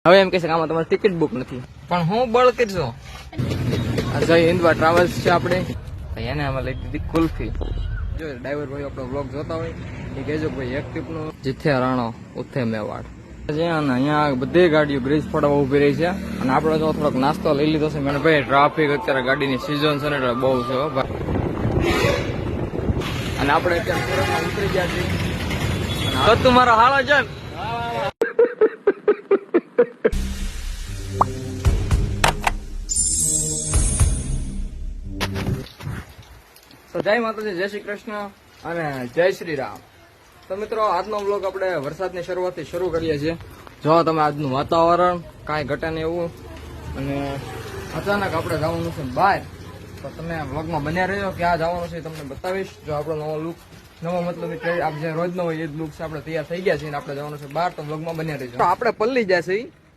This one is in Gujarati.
હવે એમ કહેશે કે આમાં તમારી ટિકિટ બુક નથી, પણ હું બળ કરજો. જય હિન્દવા ટ્રાવેલ્સ છે આપણે, એને આમાં લઈ દીધી કુલ્ફી. જો ડ્રાઈવર ભાઈ આપણો બ્લોગ જોતા હોય એ કહેજો કે ભાઈ એક ટીપનું જીથે રાણો ઉથે મેવાડ છે. અને અહીંયા બધી ગાડીઓ બ્રિજ ફોડવા ઉભી રહી છે. અને આપણે તો થોડોક નાસ્તો લઈ લીધો છે મેં ભાઈ. ટ્રાફિક અત્યારે ગાડીની સિઝન છે ને એટલે બહુ છે હો ભાઈ. અને આપણે અત્યારે સુરતમાં ઉતરી ગયા છીએ. તો તું મારો હાળો છે ને? તો જય માતાજી, જય શ્રી કૃષ્ણ અને જય શ્રી રામ. તો મિત્રો આજનો બ્લોગ આપણે વરસાદની શરૂઆતથી શરૂ કરીએ છીએ. જો તમે આજનું વાતાવરણ કાંઈ ઘટે નહીં એવું, અને અચાનક આપણે જવાનું છે બહાર. તો તમે વ્લોગમાં બન્યા રહેજો, ક્યાં જવાનું છે તમને બતાવીશ. જો આપણો નવો લુક, નવો મતલબ આપણે જે રોજનો હોય એ જ લુક છે, આપણે તૈયાર થઈ ગયા છીએ અને આપણે જવાનું છે બહાર. તો વ્લોગમાં બન્યા રહેજો. તો આપણે પલ્લી જશે